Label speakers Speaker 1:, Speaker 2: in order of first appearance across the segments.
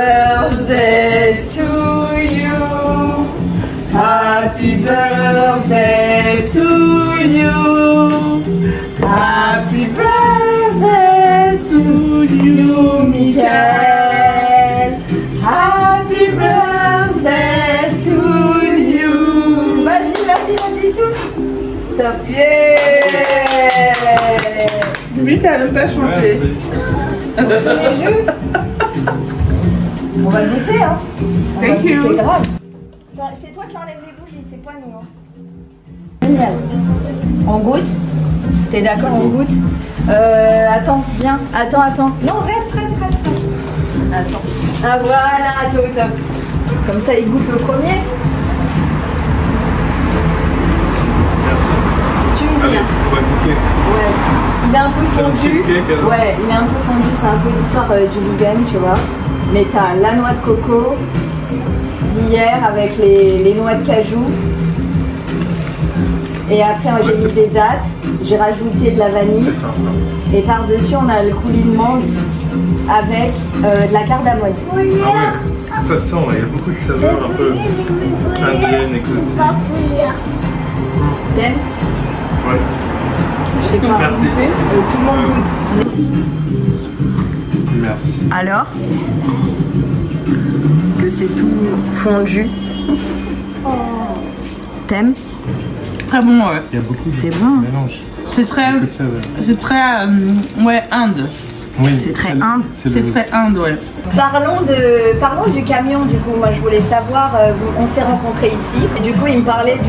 Speaker 1: birthday to you. Happy birthday to you. Happy birthday to you, Michael. Happy birthday to you. Vas-y, souffle. Top. Yeah. Lui, t'as même pas chanté. On va goûter, hein. Thank you. C'est grave. C'est toi qui enlèves les bougies, c'est pas nous. Hein. Génial. On goûte. T'es d'accord, on goûte. Attends, viens. Attends. Non, reste. Attends. Ah voilà, top. Comme ça, il goûte le premier.
Speaker 2: Merci.
Speaker 1: Tu me dis.
Speaker 2: Allez, on va goûter.
Speaker 1: Ouais. Il est un peu fondu. Ouais, il est un peu fondu. C'est un peu l'histoire du vegan, tu vois. Mais t'as la noix de coco d'hier avec les noix de cajou. Et après, j'ai mis des dattes. J'ai rajouté de la vanille. Et par-dessus, on a le coulis de mangue avec de la cardamome.
Speaker 2: Ah ouais, ça sent, il y a beaucoup de saveurs un peu indiennes, exotiques.
Speaker 1: T'aimes?
Speaker 2: Ouais.
Speaker 1: Je sais pas.
Speaker 2: Merci.
Speaker 1: Tout le monde goûte.
Speaker 2: Merci.
Speaker 1: Alors que c'est tout fondu. T'aimes?
Speaker 3: Très bon, ouais.
Speaker 2: Il y a beaucoup de
Speaker 1: c'est bon.
Speaker 2: mélange.
Speaker 3: C'est très ouais, Inde.
Speaker 2: Oui,
Speaker 1: c'est très Inde.
Speaker 3: C'est très Inde, ouais.
Speaker 1: Parlons du camion, du coup. Moi, je voulais savoir, on s'est rencontrés ici. Et du coup, ils me parlaient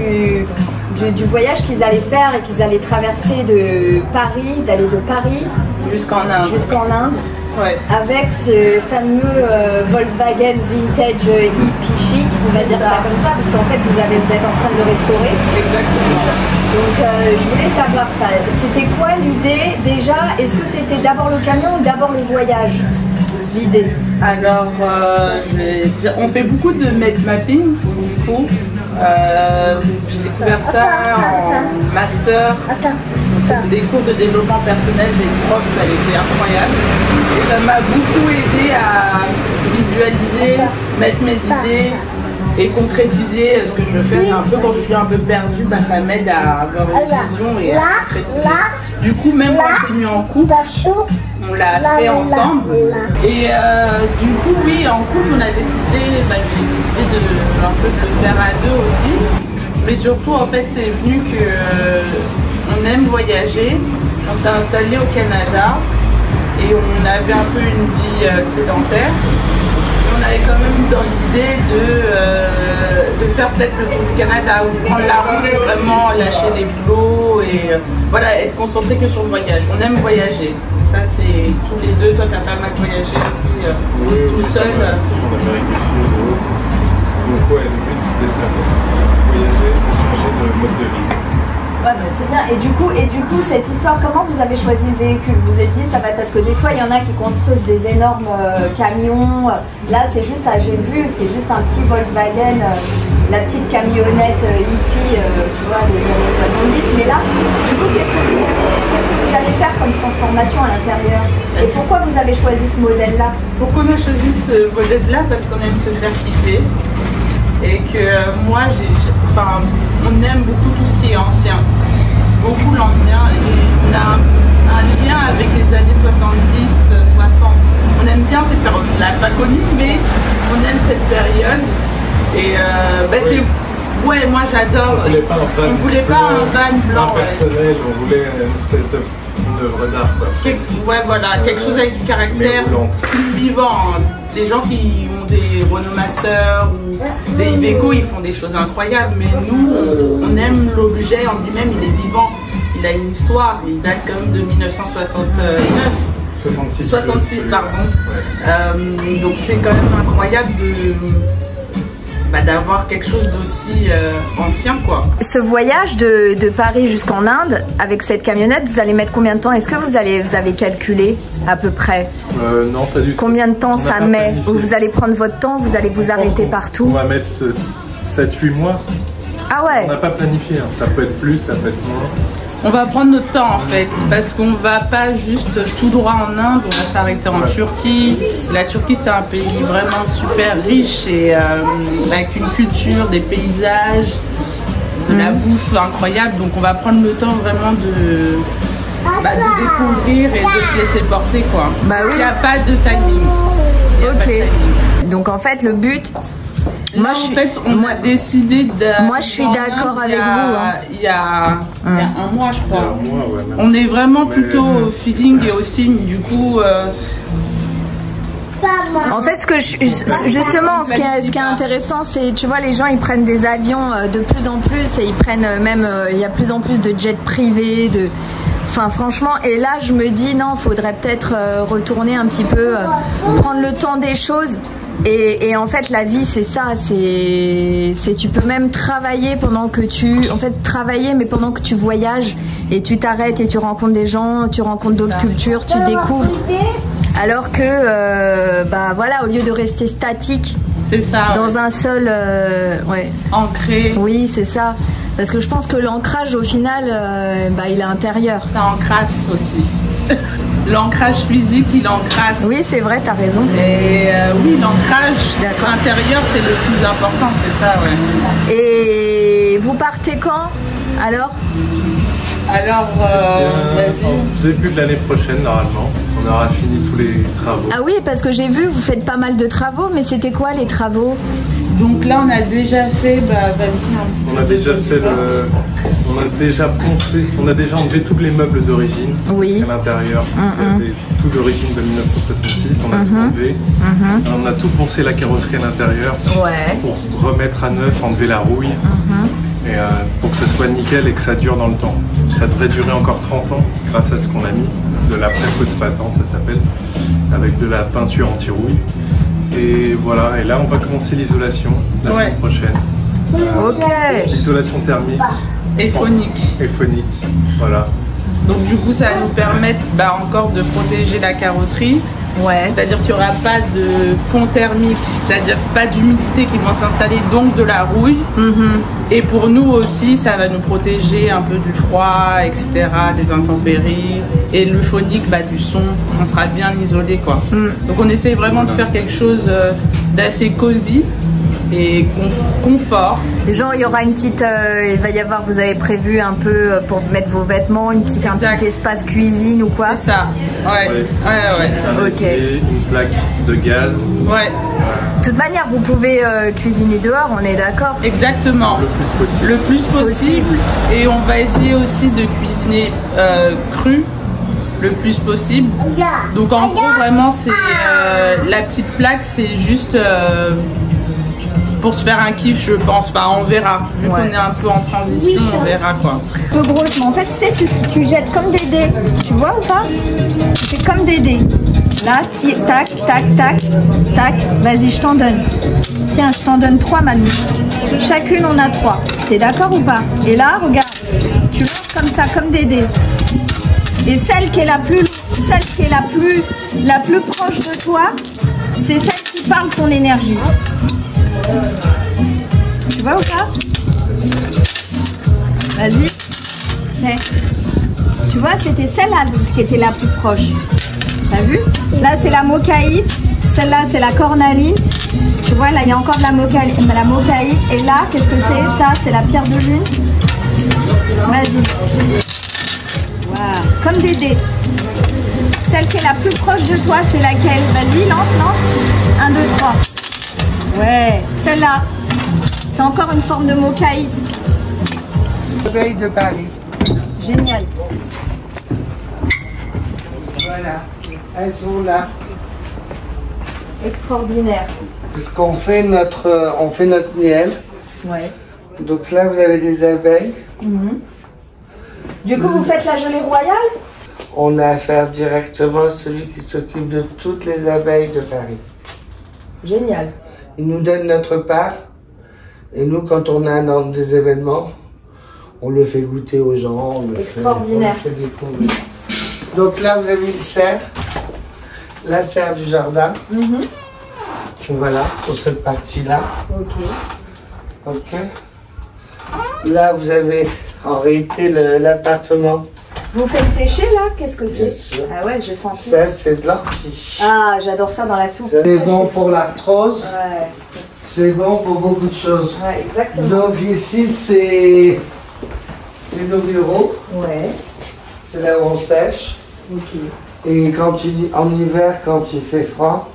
Speaker 1: du voyage qu'ils allaient faire et qu'ils allaient traverser de Paris, d'aller de Paris
Speaker 3: jusqu'en Inde. Ouais.
Speaker 1: Avec ce fameux Volkswagen vintage hippie chic, on va dire ça comme ça, parce qu'en fait vous êtes en train de le restaurer.
Speaker 3: Exactement.
Speaker 1: Donc je voulais savoir ça. C'était quoi l'idée déjà? Est-ce que c'était d'abord le camion ou d'abord le voyage? L'idée.
Speaker 3: Alors, on fait beaucoup de med mapping, du coup. J'ai découvert ça en master. Des cours de développement personnel des profs, ça a été incroyable. Et ça m'a beaucoup aidé à visualiser, mettre mes idées et concrétiser ce que je veux faire. Un peu quand je suis un peu perdue, bah, ça m'aide à avoir une vision et à concrétiser. Du coup, même quand je suis mis en couple, on l'a fait ensemble. Et du coup, oui, en couple, on a décidé, j'ai décidé de un peu de le faire à deux aussi. Mais surtout, en fait, c'est venu que on aime voyager. On s'est installé au Canada et on avait un peu une vie sédentaire. On avait quand même dans l'idée de faire peut-être le tour du Canada ou prendre la route, vraiment lâcher les boulots et voilà, être concentré que sur le voyage. On aime voyager. Ça, c'est tous les deux. Toi, tu as pas mal voyagé aussi tout seul.
Speaker 2: En Amérique du Sud et autres. Donc, ouais, le but c'était ça. Voyager et changer de mode de vie.
Speaker 1: Ouais, bah, c'est bien. Et du coup, cette histoire, comment vous avez choisi le véhicule? Vous vous êtes dit, ça va, parce que des fois, il y en a qui construisent des énormes camions. Là, c'est juste, j'ai vu, c'est juste un petit Volkswagen, la petite camionnette hippie, tu vois, des années 70. Mais là, du coup, qu'est-ce que vous allez faire comme transformation à l'intérieur? Et pourquoi vous avez choisi ce modèle-là?
Speaker 3: Pourquoi on a choisi ce modèle-là? Parce qu'on aime se faire kiffer. Et que moi, on aime beaucoup tout ce qui est ancien. Beaucoup l'ancien. Et on a un lien avec les années 70, 60. On aime bien cette période. On l'a pas connue, mais on aime cette période. Et c'est... Ouais, moi j'adore. On voulait pas un van blanc.
Speaker 2: Personnel, on voulait une espèce d'œuvre d'art.
Speaker 3: Ouais, voilà, quelque chose avec du caractère plus vivant. Hein. Des gens qui ont des Renault Master ou des Iveco, ils font des choses incroyables. Mais nous, on aime l'objet en lui-même, il est vivant. Il a une histoire, il date quand même de 1969. 66, pardon. Ouais. Donc c'est quand même incroyable d'avoir quelque chose d'aussi ancien, quoi.
Speaker 1: Ce voyage de Paris jusqu'en Inde, avec cette camionnette, vous allez mettre combien de temps? Est-ce que vous avez calculé à peu près?
Speaker 2: Non, pas du tout.
Speaker 1: Combien de temps ça met? Vous allez prendre votre temps, vous allez vous arrêter partout?
Speaker 2: On va mettre 7-8 mois.
Speaker 1: Ah ouais.
Speaker 2: On n'a pas planifié, hein. Ça peut être plus, ça peut être moins.
Speaker 3: On va prendre notre temps en fait, parce qu'on va pas juste tout droit en Inde, on va s'arrêter en Turquie. La Turquie c'est un pays vraiment super riche et avec une culture, des paysages, de la bouffe incroyable. Donc on va prendre le temps vraiment de découvrir et de se laisser porter quoi.
Speaker 1: Bah oui.
Speaker 3: Il n'y a pas de timing.
Speaker 1: Ok. Donc en fait le but...
Speaker 3: Moi, on a décidé de.
Speaker 1: Moi, je suis d'accord avec vous.
Speaker 3: Il y a un mois, je crois.
Speaker 2: Il y a un mois, ouais,
Speaker 3: on est vraiment plutôt au feeling et au signe. Du coup.
Speaker 1: En fait, justement, ce qui est intéressant, c'est, tu vois, les gens, ils prennent des avions de plus en plus et ils prennent même, il y a plus en plus de jets privés, Enfin, franchement, et là, je me dis, non, faudrait peut-être retourner un petit peu, prendre le temps des choses. Et en fait, la vie, c'est ça. C'est tu peux même travailler pendant que travailler, mais pendant que tu voyages et tu t'arrêtes et tu rencontres des gens, tu rencontres d'autres cultures, tu découvres. Alors que, voilà, au lieu de rester statique,
Speaker 3: c'est ça,
Speaker 1: dans un seul,
Speaker 3: ancré.
Speaker 1: Oui, c'est ça. Parce que je pense que l'ancrage, au final, il est intérieur.
Speaker 3: Ça encrasse aussi. L'ancrage physique, il encrasse.
Speaker 1: Oui, c'est vrai, t'as raison.
Speaker 3: Et oui, l'ancrage intérieur, c'est le plus important, c'est ça, ouais.
Speaker 1: Et vous partez quand, alors?
Speaker 2: Début de l'année prochaine, normalement. On aura fini tous les travaux.
Speaker 1: Ah oui, parce que j'ai vu, vous faites pas mal de travaux, mais c'était quoi les travaux?
Speaker 3: Donc là, on a déjà fait,
Speaker 2: on a déjà fait on a déjà poncé, on a déjà enlevé tous les meubles d'origine.
Speaker 1: Oui.
Speaker 2: À l'intérieur, il y avait tout d'origine de 1966, on a tout enlevé. On a tout poncé la carrosserie à l'intérieur pour remettre à neuf, enlever la rouille. Et pour que ce soit nickel et que ça dure dans le temps. Ça devrait durer encore 30 ans grâce à ce qu'on a mis, de la pré-phosphate, ça s'appelle, avec de la peinture anti-rouille. Et voilà, et là on va commencer l'isolation la semaine prochaine. L'isolation thermique.
Speaker 3: Et phonique.
Speaker 2: Et phonique, voilà.
Speaker 3: Donc du coup ça va nous permettre encore de protéger la carrosserie. C'est-à-dire qu'il n'y aura pas de fond thermique, c'est-à-dire pas d'humidité qui vont s'installer, donc de la rouille. Et pour nous aussi, ça va nous protéger un peu du froid, etc., des intempéries. Et le phonique, du son, on sera bien isolé, quoi. Donc on essaye vraiment de faire quelque chose d'assez cosy et confort.
Speaker 1: Genre, il y aura une petite, il va y avoir, vous avez prévu un peu pour mettre vos vêtements, un petit espace cuisine ou quoi?
Speaker 3: C'est ça, ouais.
Speaker 1: Ok.
Speaker 2: Une plaque de gaz.
Speaker 1: De toute manière, vous pouvez cuisiner dehors, on est d'accord?
Speaker 3: Exactement. Le plus possible. Et on va essayer aussi de cuisiner cru le plus possible. Donc en gros, vraiment, c'est la petite plaque, c'est juste pour se faire un kiff, je pense. Enfin, on verra. Vu qu'on est un peu en transition, on verra quoi.
Speaker 1: Un peu grosse, mais en fait, tu sais, tu jettes comme des dés. Tu vois ou pas? Tu fais comme des dés. Là, tac, tac, tac, tac. Vas-y, je t'en donne. Tiens, je t'en donne 3 maintenant. Chacune, on a 3. T'es d'accord ou pas? Et là, regarde. Tu lances comme ça, comme des dés. Et celle qui est la plus proche de toi, c'est celle qui parle ton énergie. Tu vois ou pas? Vas-y. Tu vois, c'était celle-là qui était la plus proche. T'as vu? Là, c'est la mocaïte. Celle-là, c'est la cornaline. Tu vois, là, il y a encore de la mocaïte. Et là, qu'est-ce que c'est? Ça, c'est la pierre de lune. Vas-y. Voilà. Comme des dés. Celle qui est la plus proche de toi, c'est laquelle? Vas-y, lance. 1, 2, 3. Ouais, celle-là. C'est encore une forme de mocaïte.
Speaker 4: Abeilles de Paris.
Speaker 1: Génial.
Speaker 4: Voilà, elles sont là.
Speaker 1: Extraordinaire.
Speaker 4: Parce qu'on fait notre miel. Donc là, vous avez des abeilles.
Speaker 1: Du coup, vous faites la gelée royale?
Speaker 4: On a affaire directement à celui qui s'occupe de toutes les abeilles de Paris.
Speaker 1: Génial.
Speaker 4: Il nous donne notre part. Et nous, quand on a des événements, on le fait goûter aux gens. On le
Speaker 1: Extraordinaire.
Speaker 4: fait découvrir. Donc là, vous avez une serre. La serre du jardin. Voilà, pour cette partie-là. Ok. Là, vous avez en réalité l'appartement.
Speaker 1: Vous faites sécher là? Qu'est-ce que
Speaker 4: Bien
Speaker 1: c'est?
Speaker 4: sûr.
Speaker 1: Ah ouais, j'ai senti.
Speaker 4: Ça, c'est de l'ortie.
Speaker 1: Ah, j'adore ça dans la soupe.
Speaker 4: C'est bon pour l'arthrose.
Speaker 1: Ouais.
Speaker 4: C'est bon pour beaucoup de choses.
Speaker 1: Ouais, exactement.
Speaker 4: Donc ici, c'est nos bureaux.
Speaker 1: Ouais.
Speaker 4: C'est là où on sèche.
Speaker 1: Ok.
Speaker 4: Et en hiver, quand il fait froid.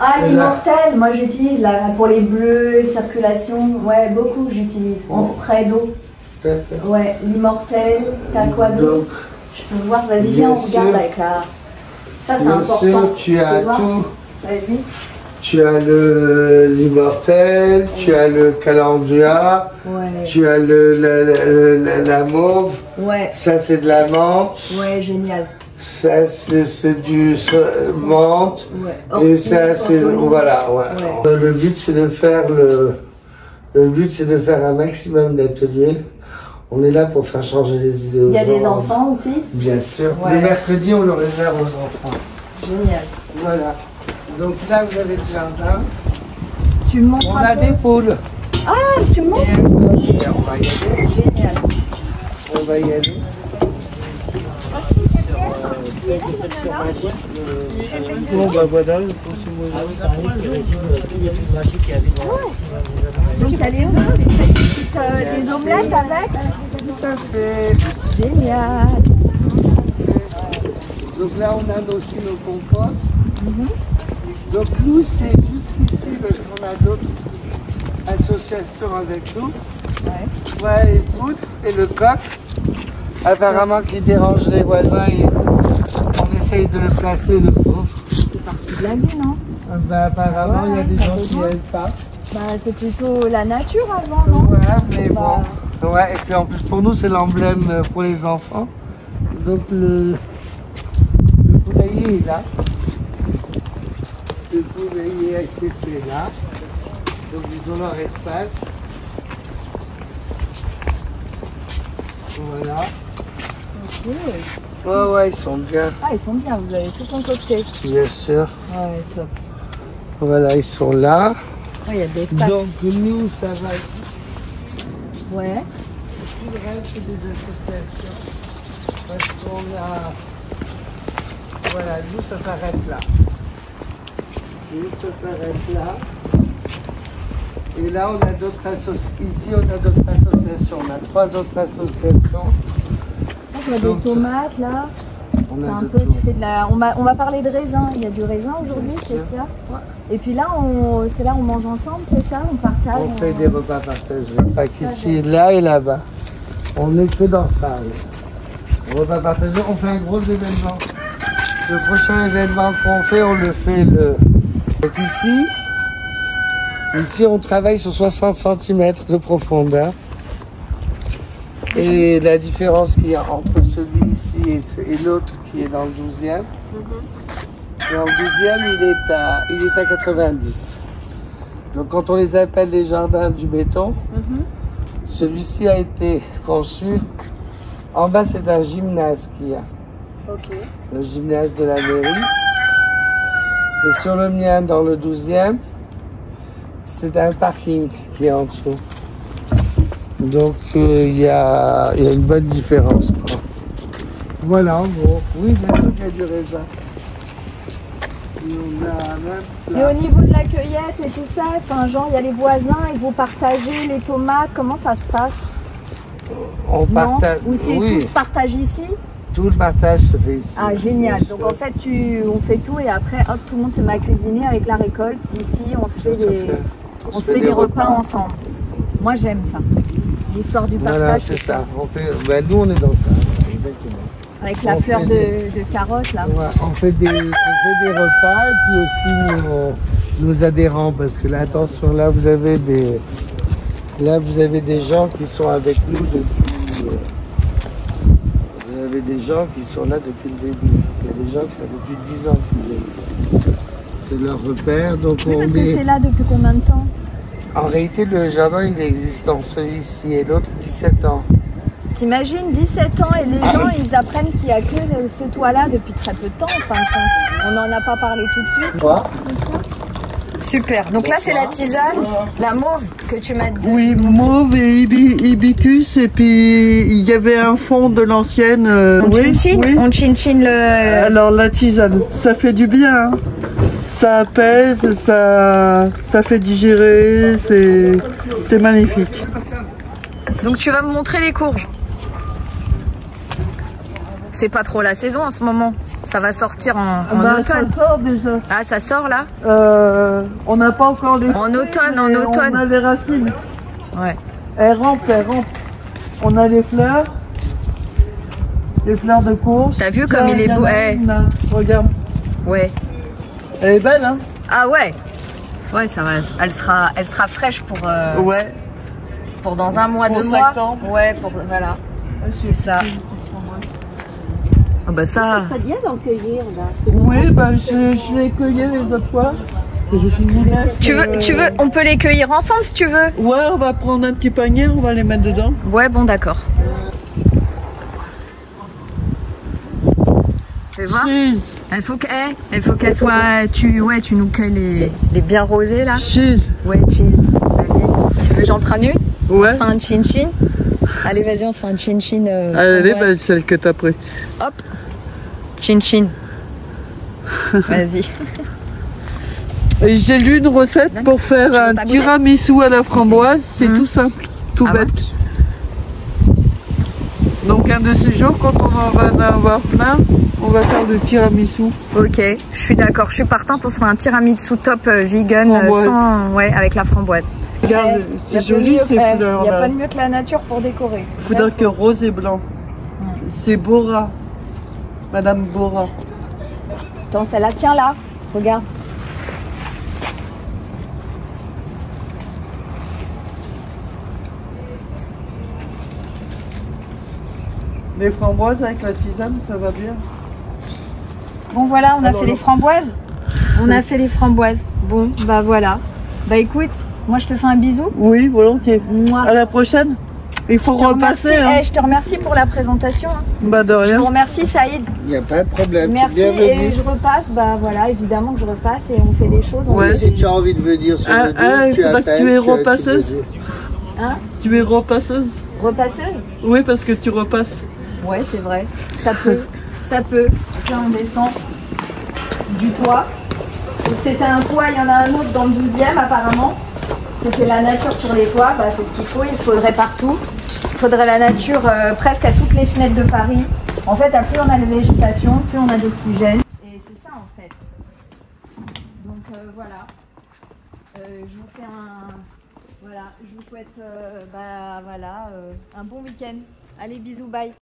Speaker 1: Ah, l'immortel, moi j'utilise là pour les bleus, circulation. Ouais, beaucoup j'utilise. En spray d'eau.
Speaker 4: Tout à fait.
Speaker 1: Ouais, l'immortel, t'as quoi d'autre? Je peux voir, vas-y, viens, on regarde avec la. Ça, c'est important.
Speaker 4: Sûr, tu as tout.
Speaker 1: Vas-y.
Speaker 4: Tu as l'immortel, tu as le calendula,
Speaker 1: ouais.
Speaker 4: Tu as la mauve.
Speaker 1: Ouais.
Speaker 4: Ça, c'est de la menthe.
Speaker 1: Ouais, génial.
Speaker 4: Ça, c'est du menthe.
Speaker 1: Ouais.
Speaker 4: Et ça, c'est. Voilà, ouais. Ouais. Le but, c'est de faire un maximum d'ateliers. On est là pour faire changer les idées aux gens.
Speaker 1: Il y a des enfants aussi?
Speaker 4: Bien sûr.
Speaker 1: Ouais.
Speaker 4: Le mercredi, on le réserve aux enfants.
Speaker 1: Génial.
Speaker 4: Voilà. Donc là, vous avez le jardin.
Speaker 1: Tu me montres
Speaker 4: on a des poules.
Speaker 1: Ah, tu me montres?
Speaker 4: On va y aller.
Speaker 1: Génial.
Speaker 4: On va y aller. Bon, bah voilà,
Speaker 1: donc t'as les des omelettes avec?
Speaker 4: Tout à fait.
Speaker 1: Génial.
Speaker 4: Donc là, on a aussi nos compotes. Donc nous, c'est juste ici parce qu'on a d'autres associations avec nous. Ouais, les poules et le coq. Apparemment qui dérange les voisins et on essaye de le placer, le pauvre.
Speaker 1: C'est parti de la vie, non?
Speaker 4: Bah, apparemment, il y a des gens qui n'aiment pas.
Speaker 1: Bah, c'est plutôt la nature avant, non?
Speaker 4: Ouais, mais bon. Ouais, et puis en plus, pour nous, c'est l'emblème pour les enfants. Donc, le poulailler est là. Le poulailler a été fait là. Donc, ils ont leur espace. Voilà.
Speaker 1: Ok.
Speaker 4: Ouais, ils sont bien.
Speaker 1: Ah, ils sont bien, vous avez tout concocté.
Speaker 4: Bien sûr.
Speaker 1: Ouais, top.
Speaker 4: Voilà, ils sont là.
Speaker 1: Ouais, il y a de l'espace.
Speaker 4: Donc, nous, ça va.
Speaker 1: Ouais.
Speaker 4: Tout le reste, c'est des associations. Parce qu'on a. Voilà, nous, ça s'arrête là. Nous, ça s'arrête là. Et là, on a d'autres associations. Ici, on a d'autres associations. On a 3 autres associations.
Speaker 1: On a des tomates là.
Speaker 4: On a
Speaker 1: un peu, tu fais de la... on va parler de raisin. Il y a du raisin aujourd'hui, c'est ça?
Speaker 4: Ouais.
Speaker 1: Et puis là, c'est là où on mange ensemble, c'est ça? On partage.
Speaker 4: On fait des repas partagés. Pas qu'ici, là et là-bas. On est que dans ça. Repas partagés, on fait un gros événement. Le prochain événement qu'on fait, on le fait le. Donc ici, on travaille sur 60 cm de profondeur. Et la différence qu'il y a entre celui-ci et l'autre qui est dans le 12e, et en 12e, il est à 90. Donc quand on les appelle les jardins du béton, celui-ci a été conçu. En bas, c'est un gymnase qu'il y a.
Speaker 1: Ok.
Speaker 4: Le gymnase de la mairie. Et sur le mien, dans le 12e, c'est un parking qui est en dessous. Donc il y a une bonne différence, quoi. Voilà, en gros. Oui, bien sûr qu'il y a du raisin.
Speaker 1: Et au niveau de la cueillette et tout ça, enfin, genre il y a les voisins et vous partagez les tomates, comment ça se passe?
Speaker 4: On partage.
Speaker 1: Ou c'est tout se partage ici?
Speaker 4: Tout le partage se fait ici.
Speaker 1: Ah, génial. Donc en fait, on fait tout et après, hop, tout le monde se met à cuisiner avec la récolte. Ici, on se fait des repas ensemble. Moi, j'aime ça. L'histoire du partage.
Speaker 4: Voilà, c'est ça. Nous, on est dans ça. Exactement.
Speaker 1: Avec la fleur de carotte, là.
Speaker 4: Ouais, on fait des repas et puis aussi nos adhérents. Parce que là, attention, là, vous avez des gens qui sont avec nous depuis... Vous avez des gens qui sont là depuis le début. Il y a des gens qui sont depuis 10 ans qui viennent ici. C'est leur repère. Donc
Speaker 1: oui, parce que c'est là depuis combien de temps?
Speaker 4: En réalité, le jardin, il existe dans celui-ci et l'autre 17 ans.
Speaker 1: T'imagines 17 ans et les gens, ils apprennent qu'il n'y a que ce toit-là depuis très peu de temps. Enfin, on n'en a pas parlé tout de suite.
Speaker 4: Quoi?
Speaker 1: Super. Donc là, c'est la tisane, la mauve que tu m'as dit.
Speaker 4: Oui, mauve et hibicus. Et puis, il y avait un fond de l'ancienne.
Speaker 1: On chin-chin le...
Speaker 4: Alors, la tisane, ça fait du bien. Hein. Ça apaise, ça fait digérer. C'est magnifique.
Speaker 1: Donc, tu vas me montrer les courges. C'est pas trop la saison en ce moment. Ça va sortir en automne.
Speaker 4: Ça sort déjà.
Speaker 1: Ah, ça sort là?
Speaker 4: On n'a pas encore les
Speaker 1: en
Speaker 4: fruits,
Speaker 1: automne,
Speaker 4: on a les racines.
Speaker 1: Ouais.
Speaker 4: Elles rampent. On a les fleurs de courge.
Speaker 1: T'as vu comme il est beau?
Speaker 4: Regarde.
Speaker 1: Ouais.
Speaker 4: Elle est belle, hein?
Speaker 1: Ah ouais. Ouais, ça va. Elle sera fraîche pour.
Speaker 4: Ouais.
Speaker 1: Pour dans un mois,
Speaker 4: pour
Speaker 1: 2 mois.
Speaker 4: Septembre.
Speaker 1: Ouais, voilà. C'est ça. Ah bah ça
Speaker 5: serait bien d'en cueillir là.
Speaker 4: Oui, bah je l'ai cueilli les autres fois.
Speaker 1: Tu veux, on peut les cueillir ensemble si tu veux.
Speaker 4: Ouais, on va prendre un petit panier, on va les mettre dedans.
Speaker 1: Ouais, bon d'accord. Fais voir.
Speaker 4: Cheese.
Speaker 1: Il faut qu'elle soit. Tu nous cueilles les bien rosés là.
Speaker 4: Cheese.
Speaker 1: Ouais, cheese. Vas-y. Tu veux j'entre à nu?
Speaker 4: Ouais.
Speaker 1: On se fait un chin-chin. Allez, vas-y, on se fait un chin-chin.
Speaker 4: Allez, bah, celle que t'as pris.
Speaker 1: Hop. Chin-chin. Vas-y.
Speaker 4: J'ai lu une recette pour faire un tiramisu à la framboise. C'est tout simple, tout bête.
Speaker 1: Bon.
Speaker 4: Donc un de ces jours, quand on va en avoir plein, on va faire le tiramisu.
Speaker 1: Ok, je suis d'accord, je suis partante. On se fait un tiramisu top vegan avec la framboise.
Speaker 4: Regarde, c'est joli ces fleurs là.
Speaker 1: Il n'y a pas de mieux que la nature pour décorer.
Speaker 4: Il faudra que rose et blanc. C'est Bora. Madame Bora.
Speaker 1: Attends, celle-là, tiens là. Regarde.
Speaker 4: Les framboises avec la tisane, ça va bien.
Speaker 1: Bon voilà, on a fait les framboises. On a fait les framboises. Bon, bah voilà. Bah écoute, moi je te fais un bisou.
Speaker 4: Oui, volontiers.
Speaker 1: Moi.
Speaker 4: À la prochaine. Il faut repasser. Hein.
Speaker 1: Je te remercie pour la présentation. Hein.
Speaker 4: Bah de rien.
Speaker 1: Je vous remercie Saïd.
Speaker 4: Il n'y a pas de problème.
Speaker 1: Merci et je repasse. Bah voilà, évidemment que je repasse et on fait les choses.
Speaker 4: Ouais.
Speaker 6: Si tu as envie de venir sur le douche, tu appelles.
Speaker 4: Tu es repasseuse.
Speaker 1: Hein?
Speaker 4: Tu es repasseuse.
Speaker 1: Repasseuse?
Speaker 4: Oui, parce que tu repasses.
Speaker 1: Ouais, c'est vrai. Ça peut. Ça peut. Là, on descend du toit. C'était un toit, il y en a un autre dans le 12e apparemment. C'était la nature sur les toits, bah, c'est ce qu'il faut, il faudrait partout. Il faudrait la nature presque à toutes les fenêtres de Paris. En fait, plus on a de végétation, plus on a d'oxygène. Et c'est ça en fait. Donc voilà. Je vous fais je vous souhaite un bon week-end. Allez, bisous, bye.